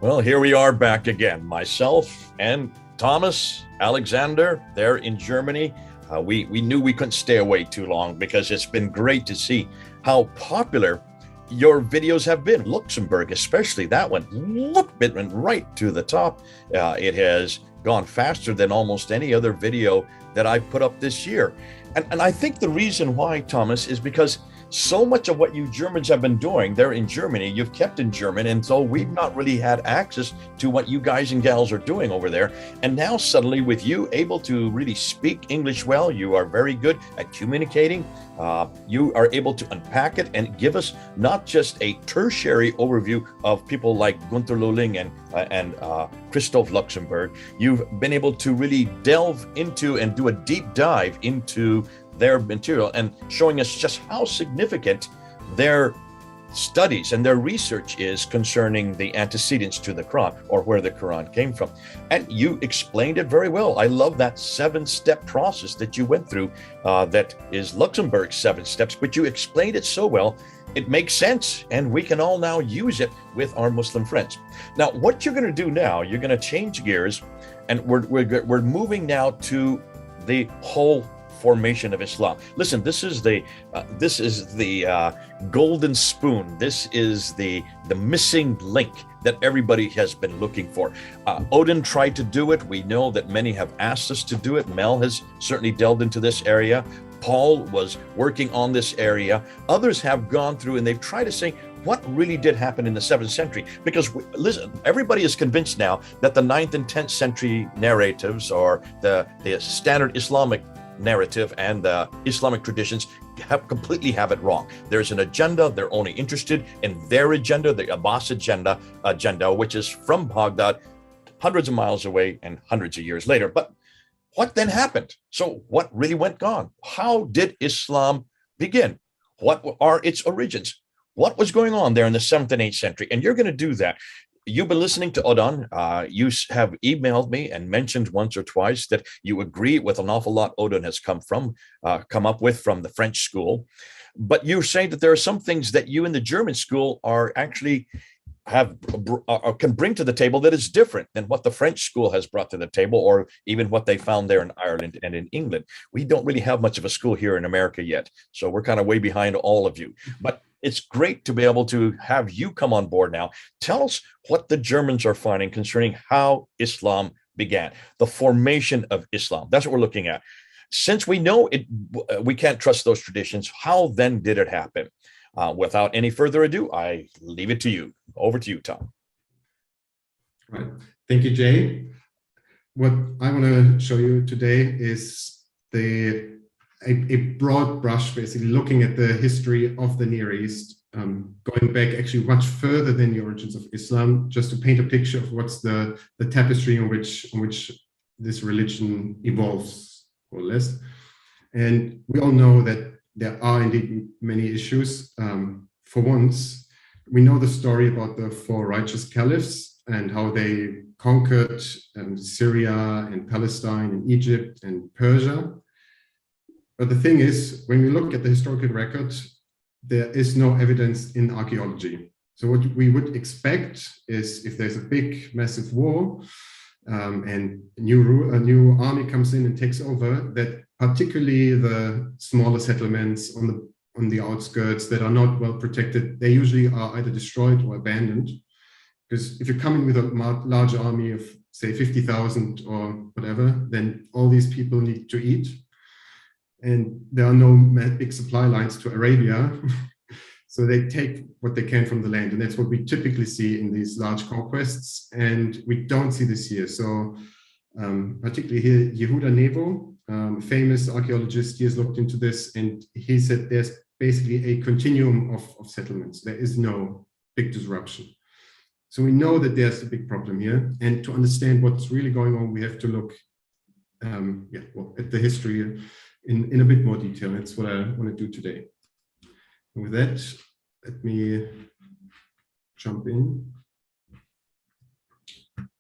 Well, here we are back again, myself and Thomas Alexander there in Germany. We knew we couldn't stay away too long because it's been great to see how popular your videos have been. Luxembourg, especially that one, look, it went right to the top. It has gone faster than almost any other video that I've put up this year. And I think the reason why, Thomas, is because so much of what you Germans have been doing there in Germany, you've kept in German. And so we've not really had access to what you guys and gals are doing over there. And now suddenly with you able to really speak English well, you are very good at communicating. You are able to unpack it and give us not just a tertiary overview of people like Gunther Luling and Christoph Luxemburg. You've been able to really delve into and do a deep dive into their material and showing us just how significant their studies and their research is concerning the antecedents to the Quran, or where the Quran came from. And you explained it very well. I love that 7-step process that you went through. That is Luxembourg's 7 steps, but you explained it so well. It makes sense, and we can all now use it with our Muslim friends. Now, what you're going to do now, you're going to change gears, and we're moving now to the whole formation of Islam. Listen, this is the golden spoon. This is the missing link that everybody has been looking for. Odin tried to do it. We know that many have asked us to do it. Mel has certainly delved into this area. Paul was working on this area. Others have gone through and they've tried to say what really did happen in the 7th century. Because listen, everybody is convinced now that the 9th and 10th century narratives, or the standard Islamic narrative and the Islamic traditions, completely have it wrong. There's an agenda. They're only interested in their agenda, the Abbas agenda, which is from Baghdad, hundreds of miles away and hundreds of years later. But what then happened? So what really went on? How did Islam begin? What are its origins? What was going on there in the 7th and 8th century? And you're going to do that. You've been listening to Odin. You have emailed me and mentioned once or twice that you agree with an awful lot Odin has come up with from the French school. But you're saying that there are some things that you in the German school are actually can bring to the table that is different than what the French school has brought to the table, or even what they found there in Ireland and in England. We don't really have much of a school here in America yet, so we're kind of way behind all of you. But it's great to be able to have you come on board now. Tell us what the Germans are finding concerning how Islam began, the formation of Islam. That's what we're looking at. Since we know it, we can't trust those traditions. How then did it happen? Without any further ado, I leave it to you. Over to you, Tom. Right. Thank you, Jay. What I want to show you today is a broad brush, basically looking at the history of the Near East, going back actually much further than the origins of Islam, just to paint a picture of what's the tapestry on which this religion evolves, more or less. And we all know that there are indeed many issues. For once, we know the story about the 4 righteous caliphs and how they conquered Syria and Palestine and Egypt and Persia. But the thing is, when we look at the historical record, there is no evidence in archaeology. So what we would expect is, if there's a big, massive war and a new army comes in and takes over, that particularly the smaller settlements on the outskirts that are not well protected, they usually are either destroyed or abandoned. Because if you're coming with a large army of, say, 50,000 or whatever, then all these people need to eat. And there are no big supply lines to Arabia. So they take what they can from the land. And that's what we typically see in these large conquests. And we don't see this here. So particularly here, Yehuda Nevo, famous archaeologist, he has looked into this, and he said there's basically a continuum of settlements. There is no big disruption. So we know that there's a big problem here. And to understand what's really going on, we have to look at the history in a bit more detail. That's what I want to do today. And with that, let me jump in.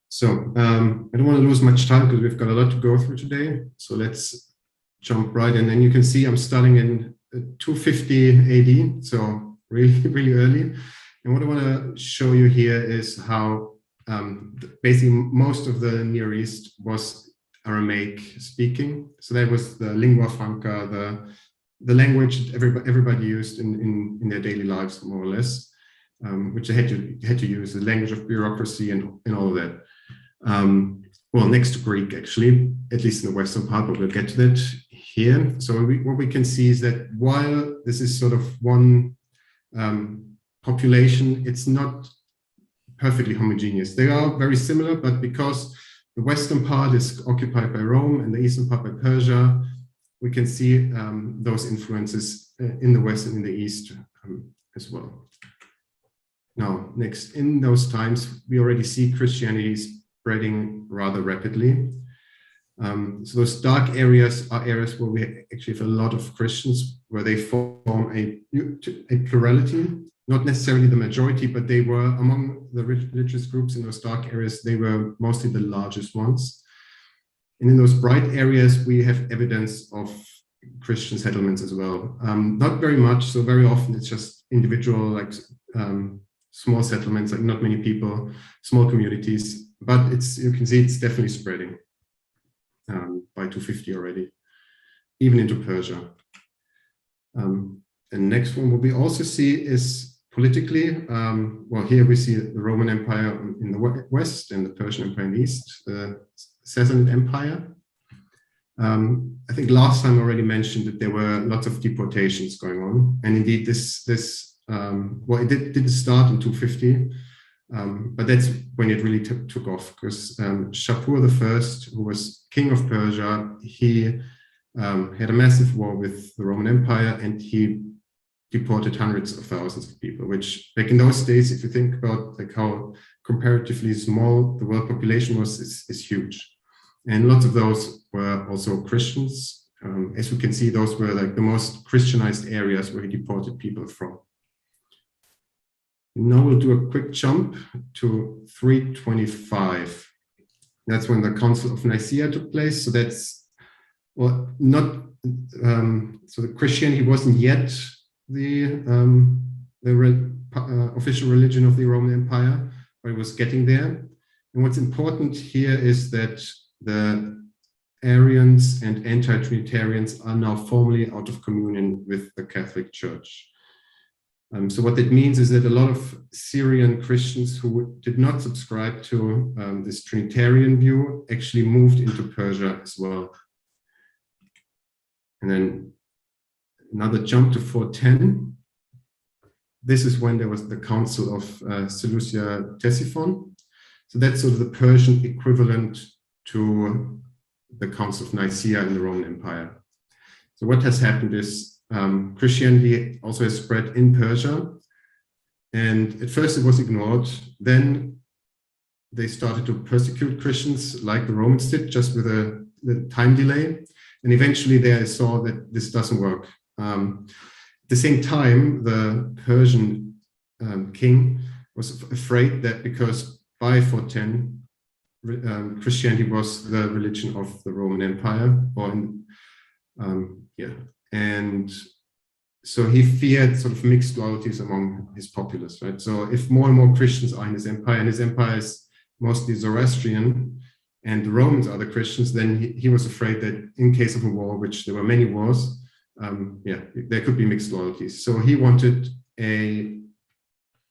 So I don't want to lose much time because we've got a lot to go through today. So let's jump right in. And you can see I'm starting in 250 AD, so really, really early. And what I want to show you here is how basically most of the Near East was Aramaic speaking. So that was the lingua franca, the language that everybody used in their daily lives, more or less, which they had to use, the language of bureaucracy and all of that. Well, next to Greek, actually, at least in the western part, but we'll get to that here. So what we can see is that while this is sort of one population, it's not perfectly homogeneous. They are very similar, but because the western part is occupied by Rome and the eastern part by Persia, we can see those influences in the west and in the east as well. Now, next, in those times, we already see Christianity spreading rather rapidly. So those dark areas are areas where we actually have a lot of Christians, where they form a plurality, not necessarily the majority, but they were among the religious groups in those dark areas, they were mostly the largest ones. And in those bright areas, we have evidence of Christian settlements as well. Not very much, so very often it's just individual, like small settlements, like not many people, small communities, but you can see it's definitely spreading by 250 already, even into Persia. And next one, what we also see is politically, well, here we see the Roman Empire in the west and the Persian Empire in the east, the Sassanid Empire. I think last time I already mentioned that there were lots of deportations going on, and indeed well, it didn't start in 250, but that's when it really took off, because Shapur I, who was king of Persia, he had a massive war with the Roman Empire, and he deported hundreds of thousands of people, which back in those days, if you think about like how comparatively small the world population was, is huge. And lots of those were also Christians. As we can see, those were like the most Christianized areas where he deported people from. Now we'll do a quick jump to 325. That's when the Council of Nicaea took place. So that's, well, not, so the Christianity wasn't yet the official religion of the Roman Empire, but it was getting there. And what's important here is that the Arians and anti-Trinitarians are now formally out of communion with the Catholic Church. So what that means is that a lot of Syrian Christians who did not subscribe to this Trinitarian view actually moved into Persia as well. And then another jump to 410. This is when there was the Council of Seleucia-Ctesiphon. So that's sort of the Persian equivalent to the Council of Nicaea in the Roman Empire. So what has happened is Christianity also has spread in Persia, and at first it was ignored. Then they started to persecute Christians like the Romans did, just with a time delay, and eventually they saw that this doesn't work. At the same time, the Persian king was afraid that because by 410 Christianity was the religion of the Roman Empire, and so he feared sort of mixed loyalties among his populace, right? So if more and more Christians are in his empire, and his empire is mostly Zoroastrian, and the Romans are the Christians, then he was afraid that in case of a war, which there were many wars, there could be mixed loyalties. So he wanted a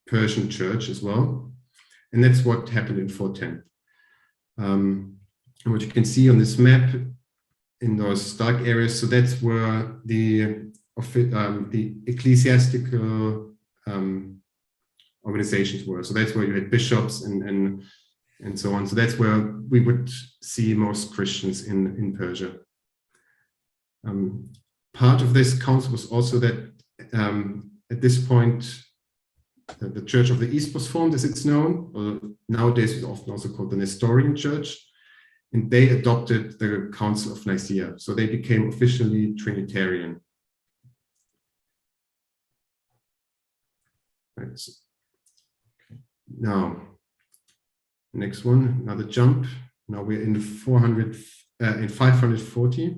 Persian church as well, and that's what happened in 410. And what you can see on this map in those dark areas, so that's where the ecclesiastical organizations were. So that's where you had bishops and so on. So that's where we would see most Christians in Persia. Part of this council was also that at this point, the Church of the East was formed, as it's known. Nowadays, it's often also called the Nestorian Church. And they adopted the Council of Nicaea. So they became officially Trinitarian. Right. Now, next one, another jump. Now we're in 540.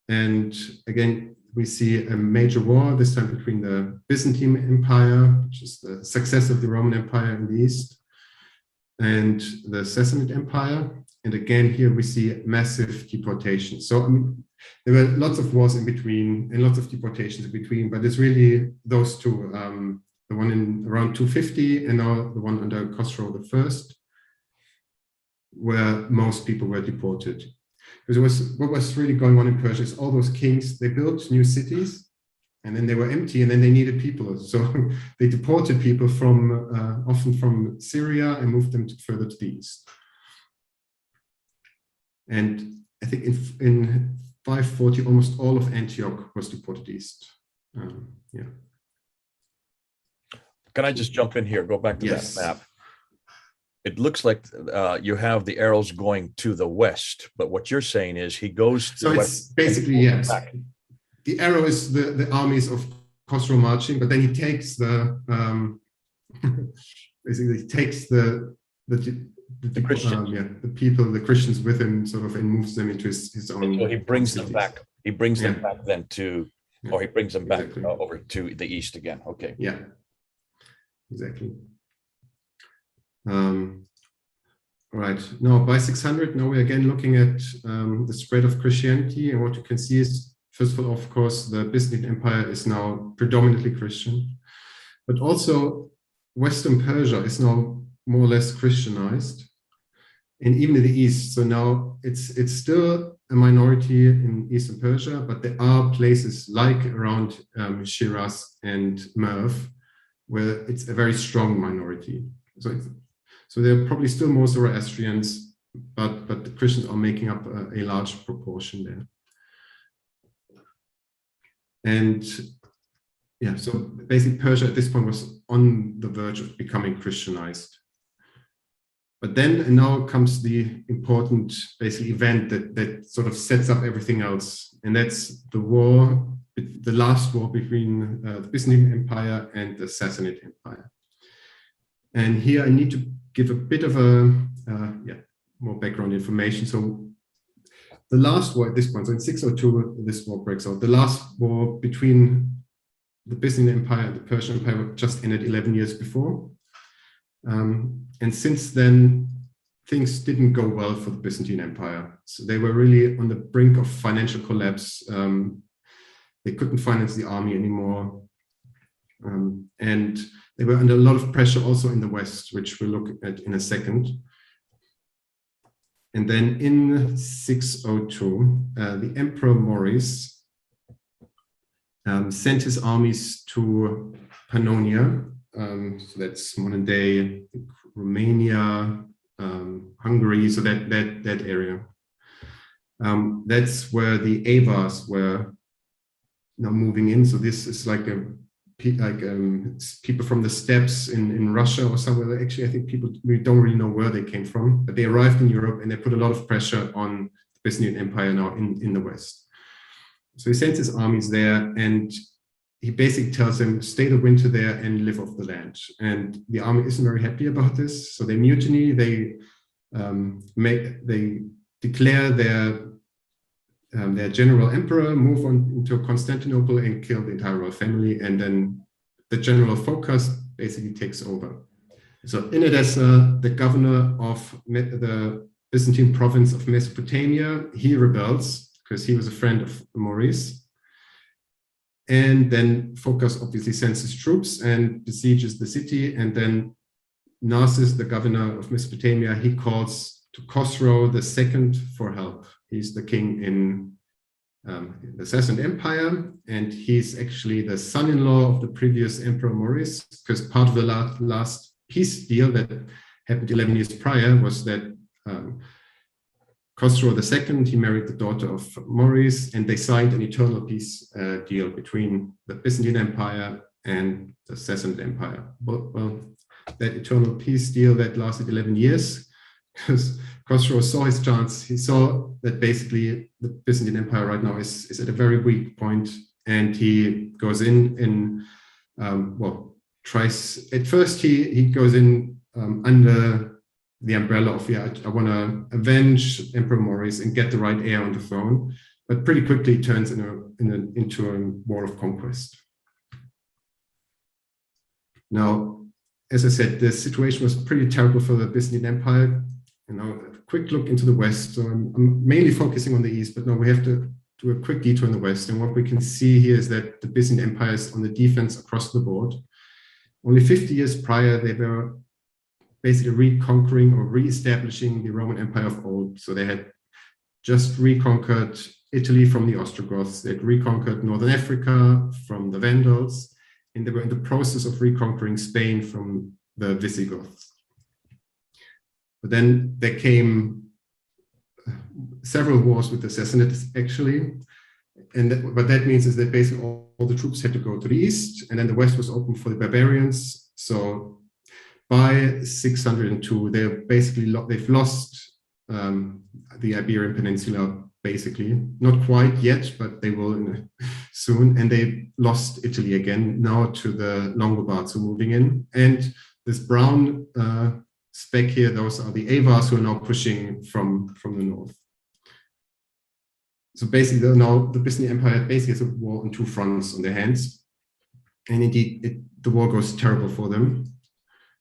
And again, we see a major war, this time between the Byzantine Empire, which is the successor of the Roman Empire in the East, and the Sassanid Empire. And again, here we see massive deportation. So, I mean, there were lots of wars in between and lots of deportations in between, but it's really those two, the one in around 250 and now the one under Khosrow I, where most people were deported. Because what was really going on in Persia is all those kings, they built new cities and then they were empty and then they needed people. So they deported people from, often from Syria and moved them further to the east. And I think in 540, almost all of Antioch was deported east. Yeah. Can I just jump in here? Go back to Yes. that map. It looks like you have the arrows going to the west, but what you're saying is he goes to so the it's west. basically, yes. The arrow is the armies of Khosrow marching, but then he takes the basically takes the people, the Christians with him, sort of, and moves them into his own. So he brings them cities. back. He brings them Yeah. back then to, Yeah. or he brings them back Exactly. over to the east again. Okay. Yeah, exactly. Right, now by 600, now we're again looking at the spread of Christianity, and what you can see is, first of course, the Byzantine Empire is now predominantly Christian, but also Western Persia is now more or less Christianized, and even in the east. So now it's still a minority in Eastern Persia, but there are places like around Shiraz and Merv where it's a very strong minority. So there are probably still more Zoroastrians, but the Christians are making up a large proportion there. And yeah, so basically Persia at this point was on the verge of becoming Christianized. But then, and now comes the important basically event that sort of sets up everything else. And that's the war, the last war between the Byzantine Empire and the Sassanid Empire. And here I need to give a bit of more background information. So the last war at this point, so in 602, this war breaks out. The last war between the Byzantine Empire and the Persian Empire just ended 11 years before. And since then, things didn't go well for the Byzantine Empire. So they were really on the brink of financial collapse. They couldn't finance the army anymore. And they were under a lot of pressure also in the West, which we'll look at in a second. And then in 602, the Emperor Maurice sent his armies to Pannonia. So that's modern day Romania, Hungary, so that area. That's where the Avars were now moving in. So this is like people from the steppes in Russia or somewhere. Actually, I think we don't really know where they came from, but they arrived in Europe and they put a lot of pressure on the Byzantine Empire now in the West. So he sends his armies there, and he basically tells them, stay the winter there and live off the land. And the army isn't very happy about this. So they mutiny, they declare their general emperor, move on into Constantinople and kill the entire royal family. And then the general Phocas basically takes over. So in Edessa, the governor of the Byzantine province of Mesopotamia, he rebels because he was a friend of Maurice. And then Phocas obviously sends his troops and besieges the city. And then Narses, the governor of Mesopotamia, he calls to Khosrow II for help. He's the king in the Sassanid Empire, and he's actually the son-in-law of the previous Emperor Maurice, because part of the last peace deal that happened 11 years prior was that Khosrow II, he married the daughter of Maurice, and they signed an eternal peace deal between the Byzantine Empire and the Sassanid Empire. Well, that eternal peace deal that lasted 11 years, because Khosrow saw his chance. He saw that basically the Byzantine Empire right now is at a very weak point, and he goes in and tries. At first, he goes in under the umbrella of, I want to avenge Emperor Maurice and get the right heir on the throne, but pretty quickly it turns into a war of conquest. Now, as I said, the situation was pretty terrible for the Byzantine Empire. And now a quick look into the West. So I'm mainly focusing on the East, but now we have to do a quick detour in the West. And what we can see here is that the Byzantine Empire is on the defense across the board. Only 50 years prior, they were basically reconquering or re-establishing the Roman Empire of old. So they had just reconquered Italy from the Ostrogoths. They had reconquered Northern Africa from the Vandals, and they were in the process of reconquering Spain from the Visigoths. But then there came several wars with the Sassanids, actually. And what that means is that basically all the troops had to go to the east, and then the west was open for the barbarians. So by 602, they've lost the Iberian Peninsula, basically. Not quite yet, but they will soon. And they lost Italy again, now to the Longobards who are moving in. And this brown speck here, those are the Avars who are now pushing from the north. So basically now the Byzantine Empire basically has a war on two fronts on their hands. And indeed, the war goes terrible for them.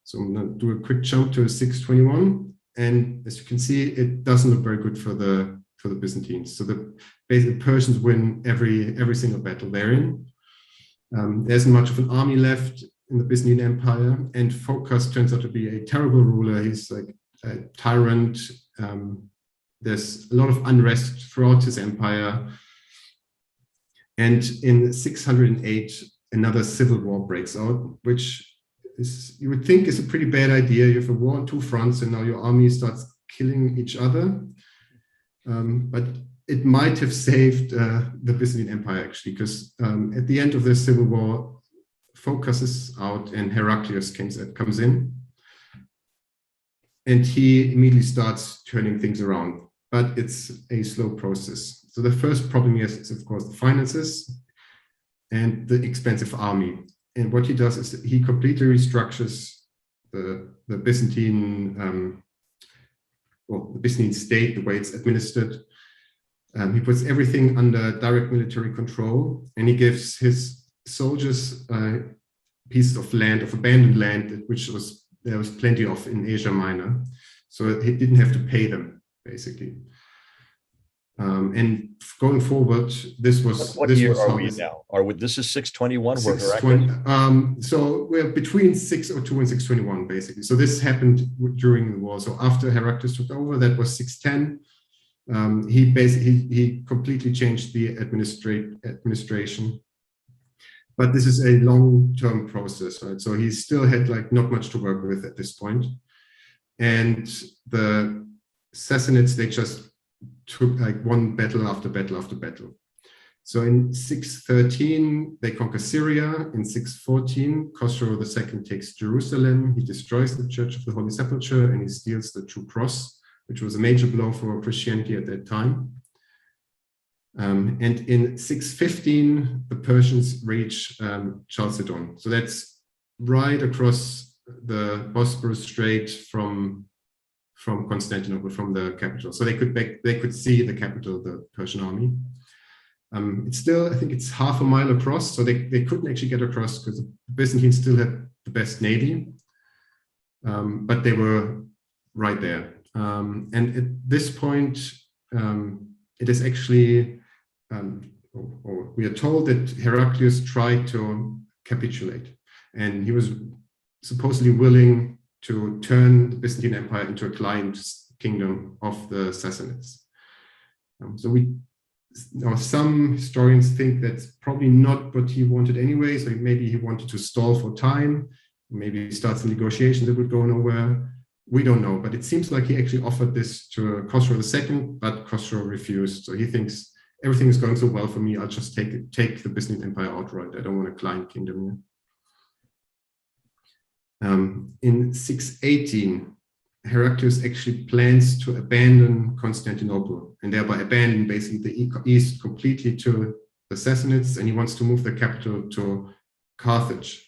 So I'm going to do a quick jump to 621. And as you can see, it doesn't look very good for the Byzantines. So basically the Persians win every single battle they're in. There isn't much of an army left in the Byzantine Empire, and Phocas turns out to be a terrible ruler. He's like a tyrant. There's a lot of unrest throughout his empire. And in 608, another civil war breaks out, which you would think is a pretty bad idea. You have a war on two fronts, and now your army starts killing each other. But it might have saved the Byzantine Empire, actually, because at the end of the civil war, Phocas is out and Heraclius comes in. And he immediately starts turning things around. But it's a slow process. So the first problem is of course, the finances and the expensive army. And what he does is he completely restructures the Byzantine the Byzantine state, the way it's administered. He puts everything under direct military control, and he gives his soldiers pieces of land, of abandoned land, which there was plenty of in Asia Minor. So he didn't have to pay them, basically. And going forward, this was what this year was are we now? This is 621? So we're between 602 and 621, basically. So this happened during the war. So after Heraclius took over, that was 610. He completely changed the administration. But this is a long-term process, right? So he still had like not much to work with at this point. And the Sassanids, they just took like one battle after battle after battle. So in 613, they conquer Syria. In 614, Khosrow II takes Jerusalem. He destroys the Church of the Holy Sepulchre, and he steals the True Cross, which was a major blow for Christianity at that time. And in 615, the Persians reach Chalcedon. So that's right across the Bosporus Strait from Constantinople, from the capital. So they could see the capital of the Persian army. It's still, I think it's half a mile across, so they couldn't actually get across because the Byzantines still had the best navy, but they were right there. And at this point, it is actually, or we are told that Heraclius tried to capitulate, and he was supposedly willing to turn the Byzantine Empire into a client kingdom of the Sassanids. Some historians think that's probably not what he wanted anyway. So maybe he wanted to stall for time, maybe start some negotiations that would go nowhere. We don't know, but it seems like he actually offered this to Khosrow II, but Khosrow refused. So he thinks everything is going so well for me, I'll just take the Byzantine Empire outright. I don't want a client kingdom here. In 618, Heraclius actually plans to abandon Constantinople and thereby abandon basically the east completely to the Sassanids, and he wants to move the capital to Carthage.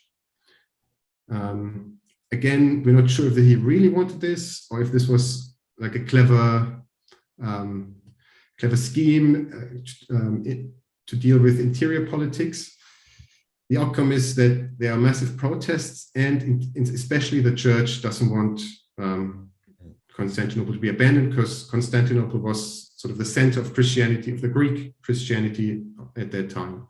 Again, we're not sure if he really wanted this or if this was like a clever scheme to deal with interior politics. the outcome is that there are massive protests, and especially the church doesn't want Constantinople to be abandoned, because Constantinople was sort of the center of Christianity, of the Greek Christianity at that time.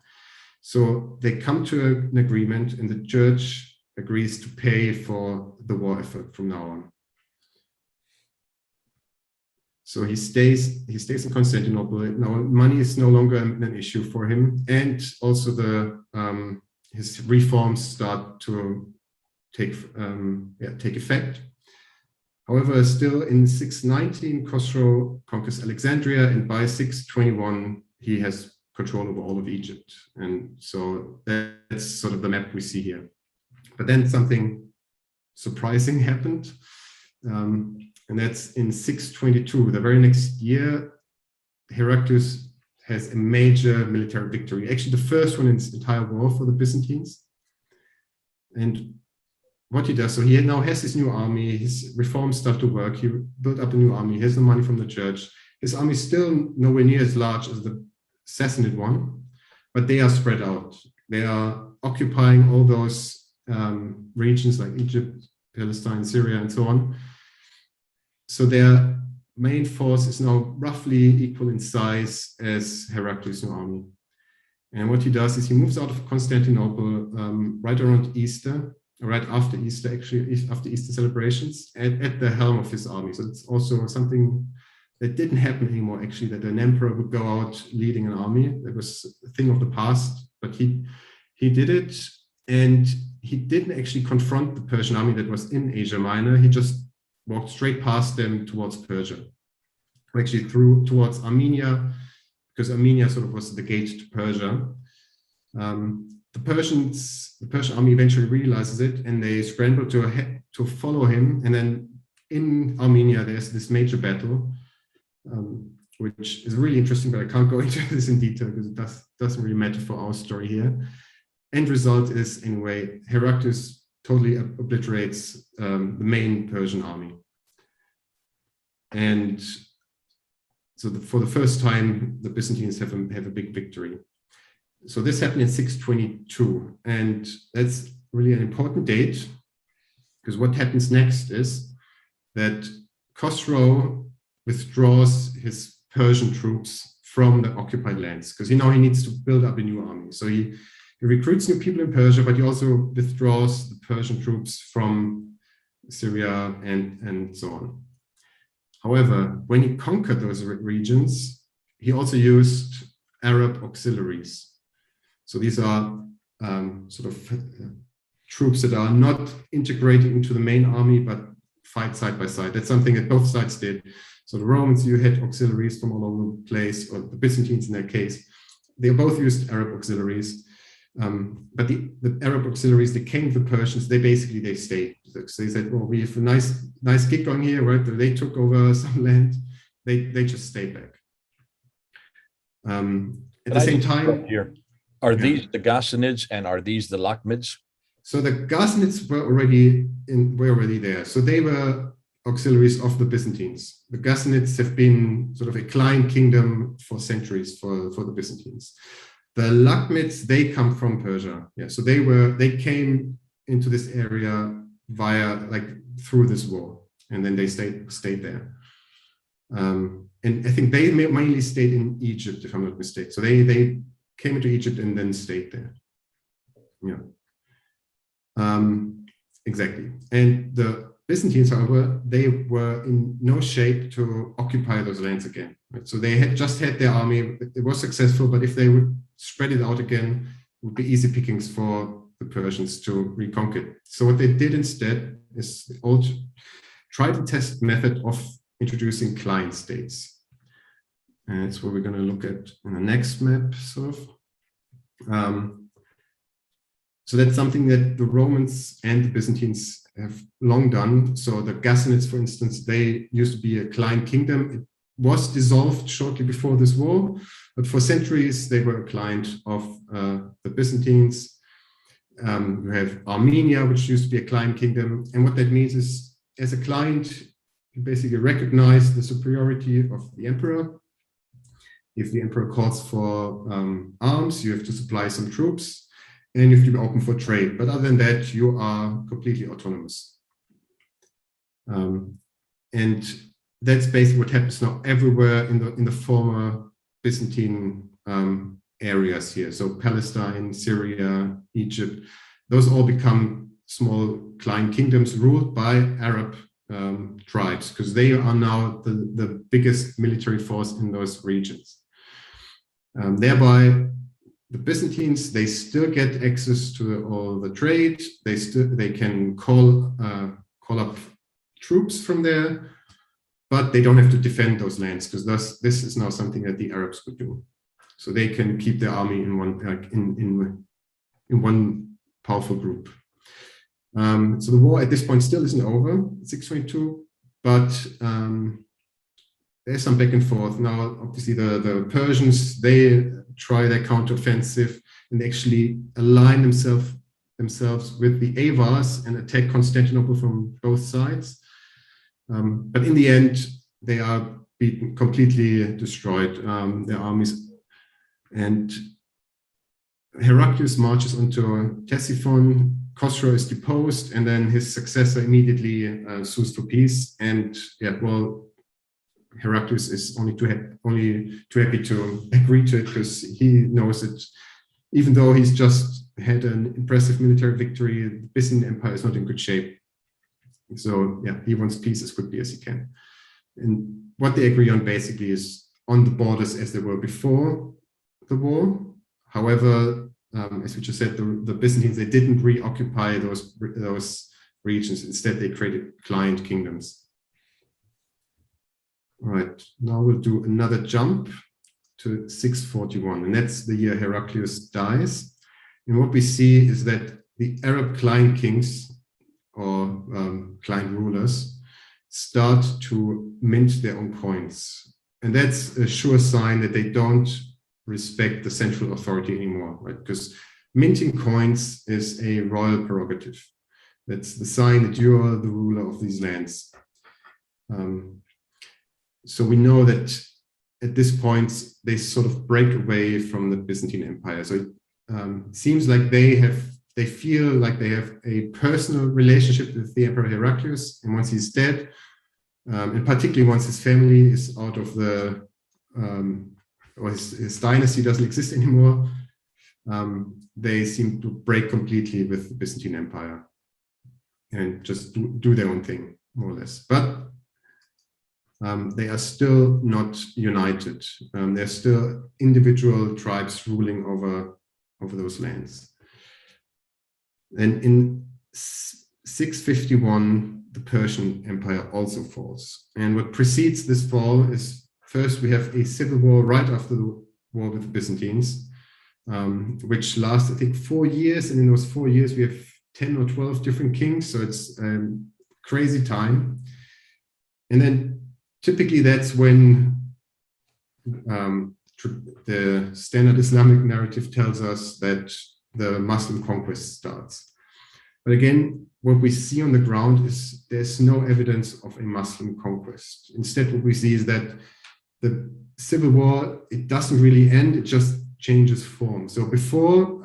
So they come to an agreement, and the church agrees to pay for the war effort from now on. So he stays in Constantinople. Now money is no longer an issue for him, and also his reforms start to take effect. However, still in 619, Khosrow conquers Alexandria, and by 621 he has control over all of Egypt. And so that's sort of the map we see here. But then something surprising happened. And that's in 622, the very next year, Heraclius has a major military victory, actually the first one in this entire war for the Byzantines. And what he does, so he now has his new army, his reforms start to work, he built up a new army, he has the money from the church. His army is still nowhere near as large as the Sassanid one, but they are spread out. They are occupying all those regions like Egypt, Palestine, Syria, and so on. So their main force is now roughly equal in size as Heraclius' new army. And what he does is he moves out of Constantinople right around Easter, right after Easter, actually, after Easter celebrations, at the helm of his army. So it's also something that didn't happen anymore, actually, that an emperor would go out leading an army. That was a thing of the past, but he did it, and he didn't actually confront the Persian army that was in Asia Minor. He just walked straight past them towards Persia, actually towards Armenia, because Armenia sort of was the gate to Persia. The Persian army eventually realizes it, and they scramble to follow him. And then in Armenia, there's this major battle, which is really interesting, but I can't go into this in detail because it doesn't really matter for our story here. End result is, anyway, Heraclius totally obliterates the main Persian army. And so for the first time, the Byzantines have a big victory. So this happened in 622, and that's really an important date, because what happens next is that Khosrow withdraws his Persian troops from the occupied lands, because he needs to build up a new army. So he recruits new people in Persia, but he also withdraws the Persian troops from Syria and so on. However, when he conquered those regions, he also used Arab auxiliaries. So these are sort of troops that are not integrated into the main army, but fight side by side. That's something that both sides did. So the Romans, you had auxiliaries from all over the place, or the Byzantines in their case. They both used Arab auxiliaries. But the Arab auxiliaries that came to the Persians, they stayed. So they said, well, we have a nice gig going here, right? They took over some land. They just stayed back. At the same time, are these the Ghassanids and are these the Lakhmids? So the Ghassanids were already there. So they were auxiliaries of the Byzantines. The Ghassanids have been sort of a client kingdom for centuries for the Byzantines. The Lakhmids, they come from Persia. Yeah, so they came into this area through this war, and then they stayed there. And I think they mainly stayed in Egypt, if I'm not mistaken. So they came into Egypt and then stayed there. Yeah. Exactly. And the Byzantines, however, they were in no shape to occupy those lands again. Right? So they had just had their army. It was successful, but if they would spread it out again, it would be easy pickings for the Persians to reconquer. So what they did instead is the old tried and tested method of introducing client states. And that's what we're going to look at in the next map, sort of. So that's something that the Romans and the Byzantines have long done. So the Ghassanids, for instance, they used to be a client kingdom. It was dissolved shortly before this war, but for centuries they were a client of the Byzantines. You have Armenia, which used to be a client kingdom. And what that means is, as a client, you basically recognize the superiority of the emperor. If the emperor calls for arms, you have to supply some troops. and you have to be open for trade. But other than that, you are completely autonomous. And that's basically what happens now everywhere in the former Byzantine areas here. So Palestine, Syria, Egypt, those all become small client kingdoms ruled by Arab tribes, because they are now the biggest military force in those regions. Thereby, the Byzantines, they still get access to all the trade. They can call up troops from there, but they don't have to defend those lands, because this is now something that the Arabs would do. So they can keep their army in one powerful group. So the war at this point still isn't over, 622, but there's some back and forth. Now, obviously, the Persians, they try their counteroffensive and actually align themselves with the Avars and attack Constantinople from both sides. But in the end, they are beaten, completely destroyed, their armies. And Heraclius marches onto Ctesiphon, Khosrow is deposed, and then his successor immediately sues for peace. And yeah, well, Heraclius is only too happy to agree to it, because he knows that even though he's just had an impressive military victory, the Byzantine Empire is not in good shape. So yeah, he wants peace as quickly as he can. And what they agree on basically is on the borders as they were before the war. However, as we just said, the Byzantines, they didn't reoccupy those regions. Instead, they created client kingdoms. All right, now we'll do another jump to 641, and that's the year Heraclius dies. And what we see is that the Arab client kings, or client rulers, start to mint their own coins. And that's a sure sign that they don't respect the central authority anymore, right? Because minting coins is a royal prerogative. That's the sign that you are the ruler of these lands. So we know that at this point, they sort of break away from the Byzantine Empire. So it seems like they feel like they have a personal relationship with the Emperor Heraclius, and once he's dead, and particularly once his family is out of the, or his dynasty doesn't exist anymore, they seem to break completely with the Byzantine Empire and just do their own thing, more or less. But they are still not united. They're still individual tribes ruling over those lands. And in 651, the Persian Empire also falls. And what precedes this fall is, first, we have a civil war right after the war with the Byzantines, which lasts, I think, 4 years. And in those 4 years, we have 10 or 12 different kings. So it's a crazy time. And then typically that's when the standard Islamic narrative tells us that the Muslim conquest starts. But again, what we see on the ground is there's no evidence of a Muslim conquest. Instead, what we see is that the civil war, it doesn't really end, it just changes form. So before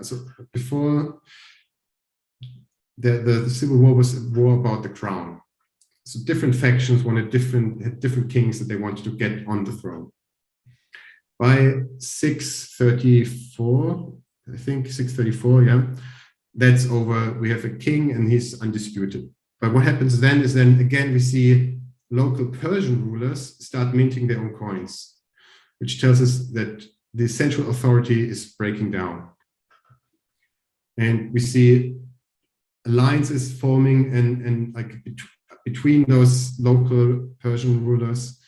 the civil war was a war about the crown. So different factions had different kings that they wanted to get on the throne. By 634, I think 634, yeah, that's over. We have a king and he's undisputed. But what happens then is again we see local Persian rulers start minting their own coins, which tells us that the central authority is breaking down. And we see alliances forming and like between those local Persian rulers.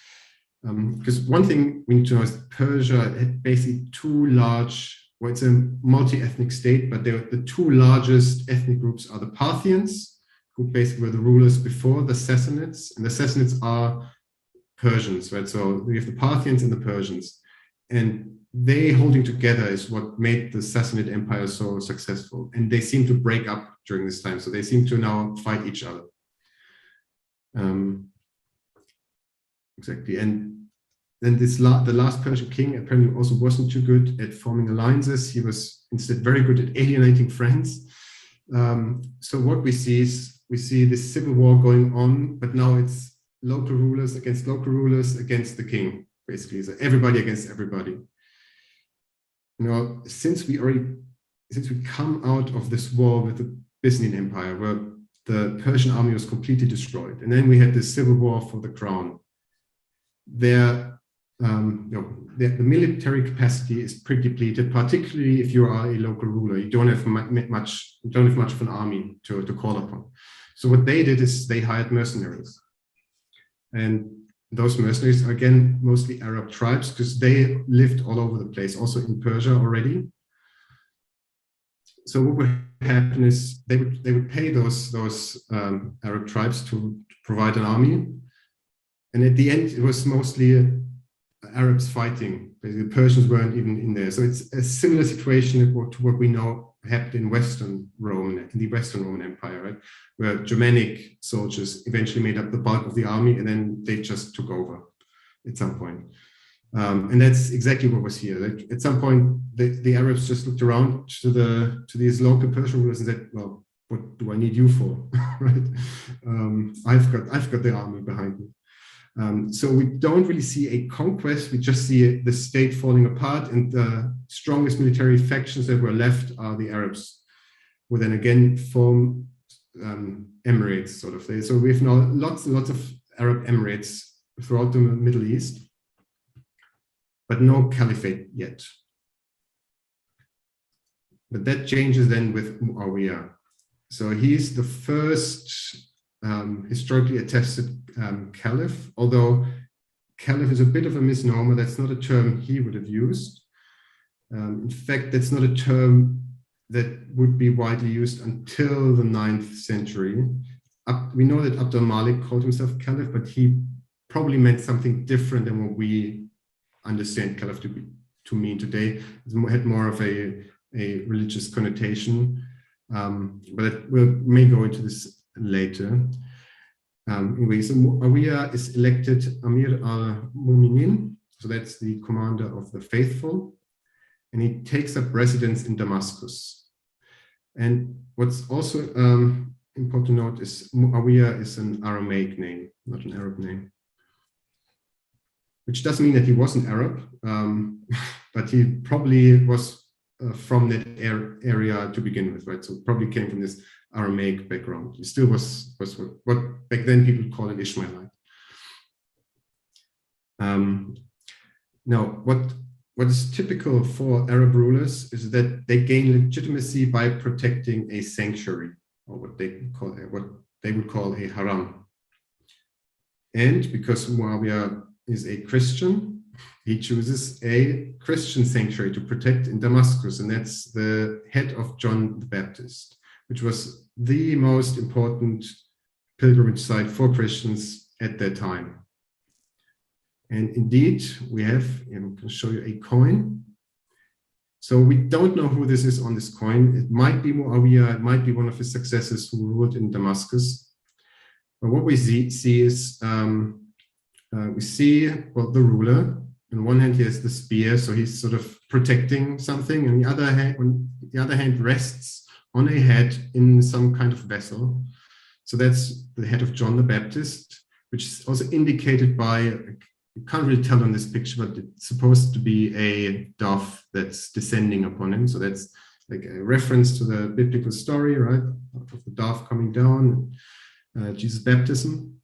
Because one thing we need to know is Persia had basically two large, well, it's a multi-ethnic state, but the two largest ethnic groups are the Parthians, who basically were the rulers before the Sassanids, and the Sassanids are Persians, right? So we have the Parthians and the Persians, and they holding together is what made the Sassanid Empire so successful. And they seem to break up during this time, so they seem to now fight each other. Exactly, and then the last Persian king apparently also wasn't too good at forming alliances. He was instead very good at alienating friends. So what we see is this civil war going on, but now it's local rulers against the king, basically. So everybody against everybody. Since we come out of this war with the Byzantine Empire, where the Persian army was completely destroyed, and then we had this civil war for the crown, the military capacity is pretty depleted, particularly if you are a local ruler. You don't have much of an army to call upon. So what they did is they hired mercenaries, and those mercenaries are again mostly Arab tribes, because they lived all over the place, also in Persia already. So what would happen is they would pay those Arab tribes to provide an army, and at the end it was mostly Arabs fighting. Basically, the Persians weren't even in there. So it's a similar situation to what we know happened in the Western Roman Empire, right? Where Germanic soldiers eventually made up the bulk of the army, and then they just took over at some point. And that's exactly what was here. Like, at some point, the Arabs just looked around to these local Persian rulers and said, "Well, what do I need you for?" Right? I've got the army behind me. So we don't really see a conquest. We just see the state falling apart, and the strongest military factions that were left are the Arabs, who then again form emirates, sort of. So we have now lots and lots of Arab emirates throughout the Middle East, but no caliphate yet. But that changes then with Muawiyah. So he's the first historically attested caliph, although caliph is a bit of a misnomer. That's not a term he would have used. In fact, that's not a term that would be widely used until the 9th century. We know that Abd al-Malik called himself caliph, but he probably meant something different than what we understand caliph to mean today. It had more of a religious connotation, but we may go into this later. Anyway, so Muawiyah is elected Amir al-Mu'minin, so that's the commander of the faithful, and he takes up residence in Damascus. And what's also important to note is Muawiyah is an Aramaic name, not an Arab name, which doesn't mean that he wasn't Arab, but he probably was from that area to begin with, right? So probably came from this Aramaic background. He still was what back then people call an Ishmaelite. Now, what is typical for Arab rulers is that they gain legitimacy by protecting a sanctuary, or what they would call a haram. And because Muawiyah is a Christian, he chooses a Christian sanctuary to protect in Damascus, and that's the head of John the Baptist, which was the most important pilgrimage site for Christians at that time. And indeed, we have, I can show you a coin. So we don't know who this is on this coin. It might be Muawiyah, it might be one of his successors who ruled in Damascus. But what we see is, we see, well, the ruler. On one hand, he has the spear, so he's sort of protecting something. On the other hand, rests on a head in some kind of vessel. So that's the head of John the Baptist, which is also indicated by, you can't really tell on this picture, but it's supposed to be a dove that's descending upon him. So that's like a reference to the biblical story, right? Of the dove coming down, Jesus' baptism.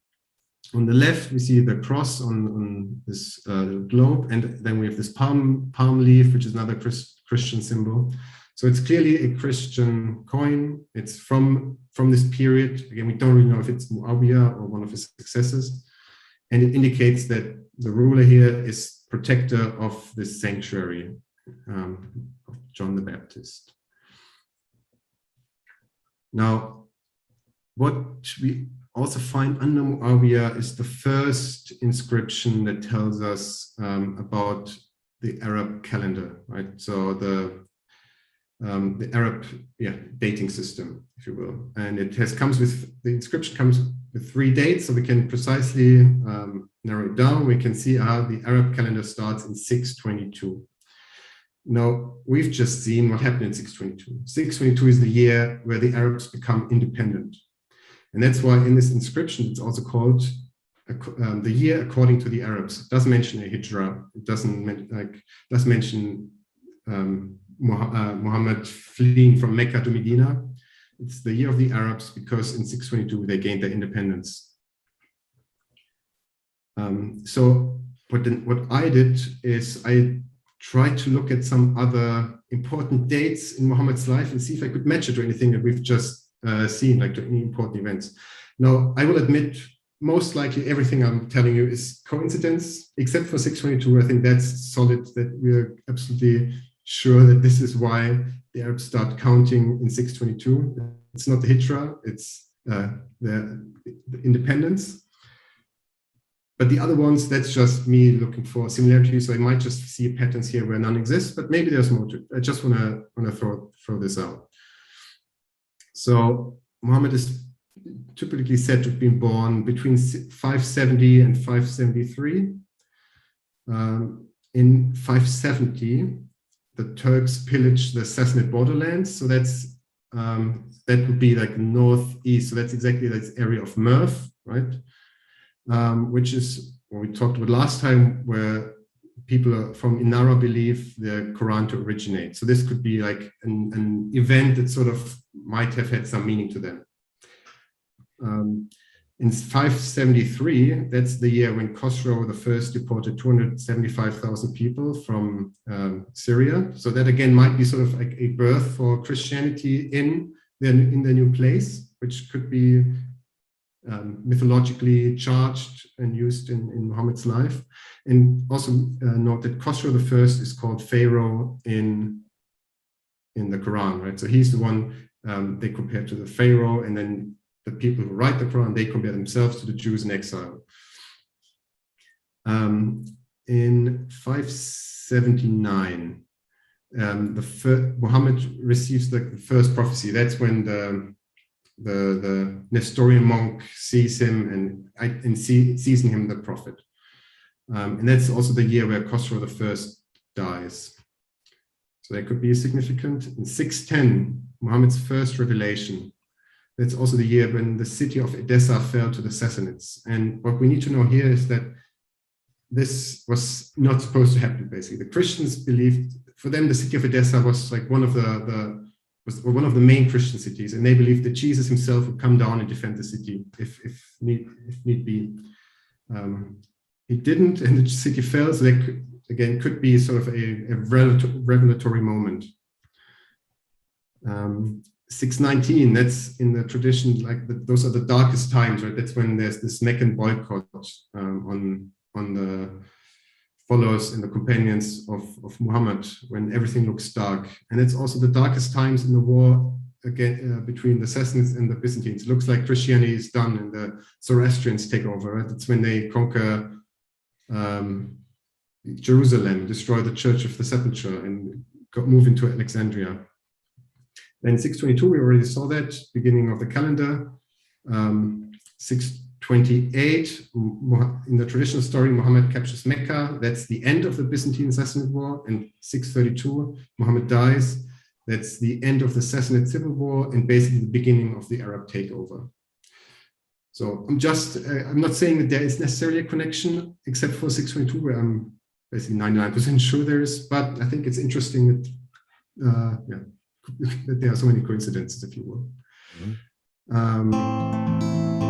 On the left, we see the cross on this globe, and then we have this palm leaf, which is another Christian symbol. So it's clearly a Christian coin. It's from this period. Again, we don't really know if it's Muawiyah or one of his successors. And it indicates that the ruler here is protector of this sanctuary of John the Baptist. Now, what we also find under Muawiyah is the first inscription that tells us about the Arab calendar, right? So the Arab dating system, if you will, and the inscription comes the 3 dates, so we can precisely narrow it down. We can see how the Arab calendar starts in 622. Now, we've just seen what happened in 622. 622 is the year where the Arabs become independent. And that's why in this inscription, it's also called the year according to the Arabs. It doesn't mention a hijrah. It doesn't mention Muhammad fleeing from Mecca to Medina. It's the year of the Arabs because in 622 they gained their independence. So what I did is I tried to look at some other important dates in Muhammad's life and see if I could match it to anything that we've just seen, like to any important events. Now, I will admit, most likely everything I'm telling you is coincidence, except for 622. I think that's solid, that we're absolutely sure that this is why the Arabs start counting in 622. It's not the Hijra, it's the independence. But the other ones, that's just me looking for similarities. So I might just see patterns here where none exist, but maybe there's more to it. I just want to throw this out. So Muhammad is typically said to have been born between 570 and 573. In 570, the Turks pillaged the Sassanid borderlands. So that's that would be like northeast. So that's exactly this area of Merv, right? Which is what we talked about last time, where people from Inara believe the Quran to originate. So this could be like an event that sort of might have had some meaning to them. In 573, that's the year when Khosrow I deported 275,000 people from Syria. So that again might be sort of like a birth for Christianity in the new place, which could be mythologically charged and used in Muhammad's life. And also note that Khosrow I is called Pharaoh in the Quran, right? So he's the one they compare to the Pharaoh, and then the people who write the Quran, they compare themselves to the Jews in exile. In 579, Muhammad receives the first prophecy. That's when the Nestorian monk sees him and sees in him the prophet. And that's also the year where Khosrow I dies. So that could be significant. In 610, Muhammad's first revelation. That's also the year when the city of Edessa fell to the Sassanids. And what we need to know here is that this was not supposed to happen, basically. The Christians believed, for them, the city of Edessa was like one of the main Christian cities, and they believed that Jesus himself would come down and defend the city if need be. He didn't, and the city fell, so that could be sort of a revelatory moment. 619, that's in the tradition, like those are the darkest times, right? That's when there's this Meccan boycott on the followers and the companions of Muhammad, when everything looks dark. And it's also the darkest times in the war again between the Sassanids and the Byzantines. It looks like Christianity is done and the Zoroastrians take over, right? It's when they conquer Jerusalem, destroy the Church of the Sepulchre, and move into Alexandria. Then 622, we already saw that, beginning of the calendar. 628, in the traditional story, Muhammad captures Mecca. That's the end of the Byzantine Sassanid War. And 632, Muhammad dies. That's the end of the Sassanid Civil War and basically the beginning of the Arab takeover. So I'm not saying that there is necessarily a connection, except for 622, where I'm basically 99% sure there is. But I think it's interesting that, that there are so many coincidences, if you will. Mm-hmm.